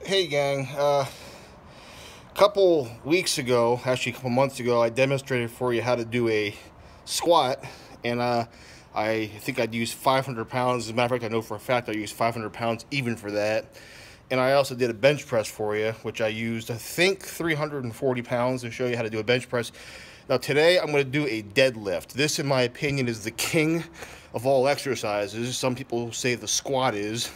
Hey gang, couple weeks ago, actually a couple months ago, I demonstrated for you how to do a squat, and I think I'd use 500 pounds. As a matter of fact, I know for a fact I used 500 pounds even for that. And I also did a bench press for you, which I used, I think, 340 pounds to show you how to do a bench press. Now today I'm going to do a deadlift. This, in my opinion, is the king of all exercises. Some people say the squat is.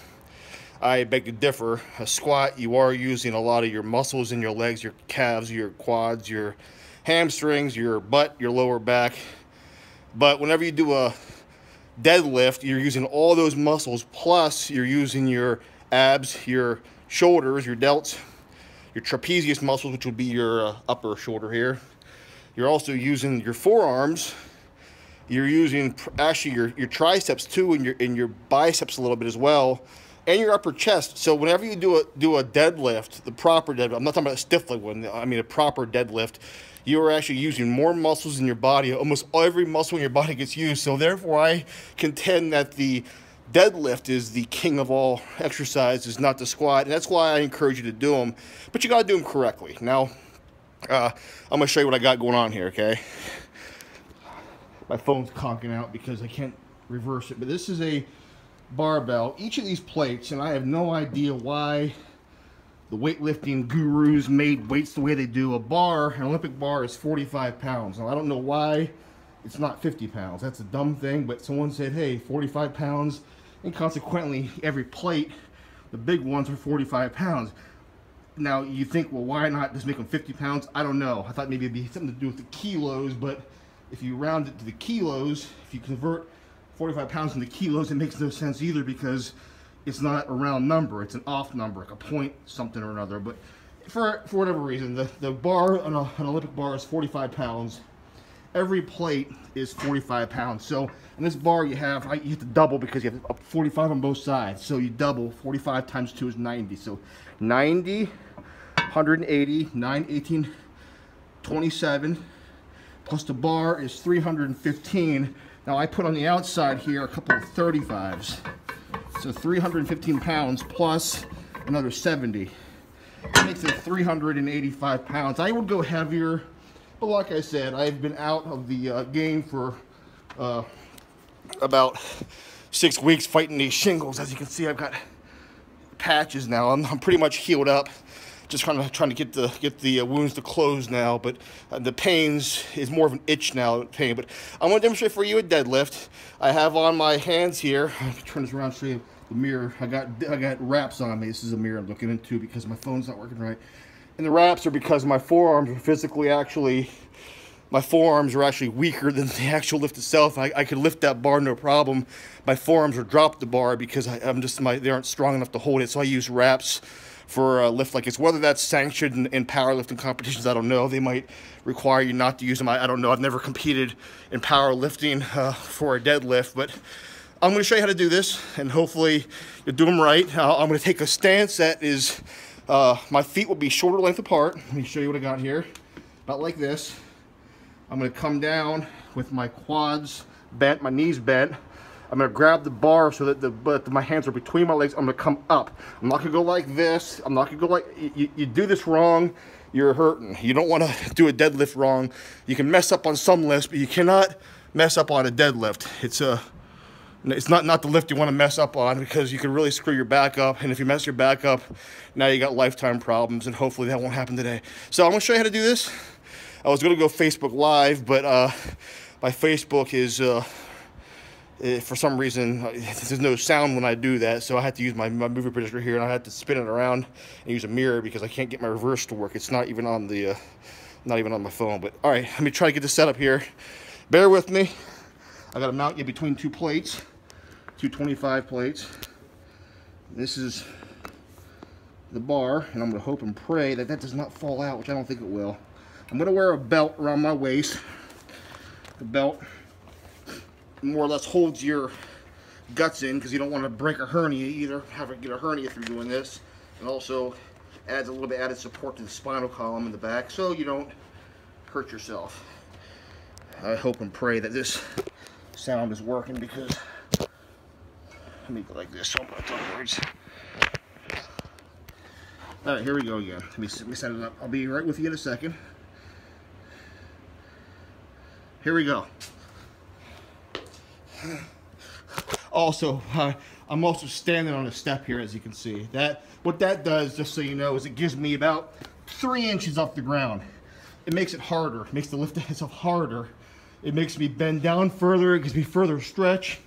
I beg to differ. A squat, you are using a lot of your muscles in your legs, your calves, your quads, your hamstrings, your butt, your lower back. But whenever you do a deadlift, you're using all those muscles, plus you're using your abs, your shoulders, your delts, your trapezius muscles, which would be your upper shoulder here. You're also using your forearms. You're using actually your triceps too, and your biceps a little bit as well, and your upper chest. So whenever you do a deadlift, the proper deadlift, I'm not talking about a stiff leg one, I mean a proper deadlift, you are actually using more muscles in your body. Almost every muscle in your body gets used. So therefore I contend that the deadlift is the king of all exercises, not the squat. And that's why I encourage you to do them, but you got to do them correctly. Now I'm going to show you what I got going on here, okay? My phone's conking out because I can't reverse it, but this is a barbell. Each of these plates, and I have no idea why the weightlifting gurus made weights the way they do. A bar, an Olympic bar, is 45 pounds. Now I don't know why it's not 50 pounds. That's a dumb thing, but someone said, hey, 45 pounds, and consequently every plate, the big ones, are 45 pounds. Now you think, well, why not just make them 50 pounds? I don't know. I thought maybe it'd be something to do with the kilos, but if you round it to the kilos, if you convert 45 pounds into kilos, it makes no sense either, because it's not a round number, it's an off number, like a point something or another. But for whatever reason, the bar on an Olympic bar is 45 pounds. Every plate is 45 pounds. So on this bar you have to double, because you have 45 on both sides. So you double. 45 times 2 is 90. So 90, 180, 9, 18, 27, plus the bar is 315. Now I put on the outside here a couple of 35s. So 315 pounds plus another 70. That makes it 385 pounds. I would go heavier, but like I said, I've been out of the game for about 6 weeks fighting these shingles. As you can see, I've got patches now. I'm pretty much healed up. Just kind of trying to get the wounds to close now, but the pains is more of an itch now than pain. But I'm going to demonstrate for you a deadlift. I have on my hands here. I can turn this around and show you the mirror. I got wraps on me. This is a mirror I'm looking into because my phone's not working right. And the wraps are because my forearms are physically my forearms are actually weaker than the actual lift itself. I could lift that bar no problem. My forearms will drop the bar because they aren't strong enough to hold it. So I use wraps for a lift like this. Whether that's sanctioned in powerlifting competitions, I don't know. They might require you not to use them. I don't know. I've never competed in powerlifting for a deadlift, but I'm going to show you how to do this, and hopefully you'll do them right. I'm going to take a stance that is, my feet will be shoulder length apart. Let me show you what I got here. About like this. I'm going to come down with my quads bent, my knees bent. I'm going to grab the bar so that my hands are between my legs. I'm going to come up. I'm not going to go like this. I'm not going to go like, you do this wrong, you're hurting. You don't want to do a deadlift wrong. You can mess up on some lifts, but you cannot mess up on a deadlift. It's not the lift you want to mess up on, because you can really screw your back up. And if you mess your back up, now you got lifetime problems, and hopefully that won't happen today. So I'm going to show you how to do this. I was going to go Facebook Live, but my Facebook is... for some reason, there's no sound when I do that, so I had to use my movie projector here, and I had to spin it around and use a mirror because I can't get my reverse to work. It's not even on my phone. But all right, let me try to get this set up here. Bear with me. I got to mount you between two plates, two 25 plates. This is the bar, and I'm going to hope and pray that that does not fall out, which I don't think it will. I'm going to wear a belt around my waist. The belt more or less holds your guts in, because you don't want to break a hernia either, get a hernia through doing this, and also adds a little bit added support to the spinal column in the back, so you don't hurt yourself. I hope and pray that this sound is working, because let me go like this so I'm not talking words. All right, here we go again. Let me set it up. I'll be right with you in a second. Here we go. Also, I'm also standing on a step here, as you can see. What that does, just so you know, is it gives me about 3 inches off the ground. It makes it harder. It makes the lift itself harder. It makes me bend down further. It gives me further stretch.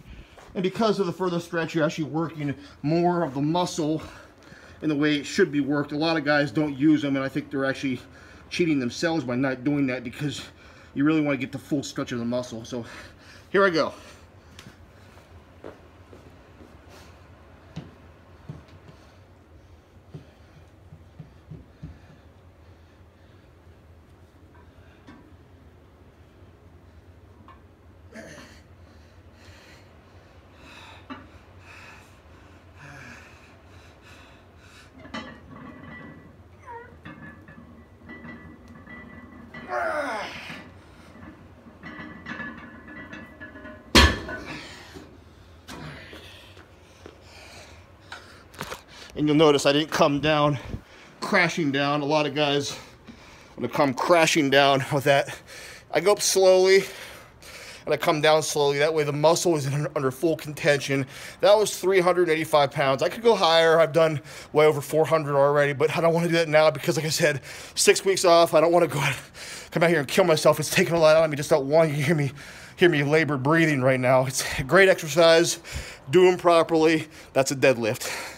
And because of the further stretch, you're actually working more of the muscle in the way it should be worked. A lot of guys don't use them, and I think they're actually cheating themselves by not doing that, because you really want to get the full stretch of the muscle. So here I go. And you'll notice I didn't come down, crashing down. A lot of guys, when they come crashing down with that, I go up slowly and I come down slowly. That way the muscle is under full contention. That was 385 pounds. I could go higher. I've done way over 400 already, but I don't want to do that now because, like I said, 6 weeks off. I don't want to come out here and kill myself. It's taking a lot out of me. Just don't want you to hear me labored breathing right now. It's a great exercise. Do them properly. That's a deadlift.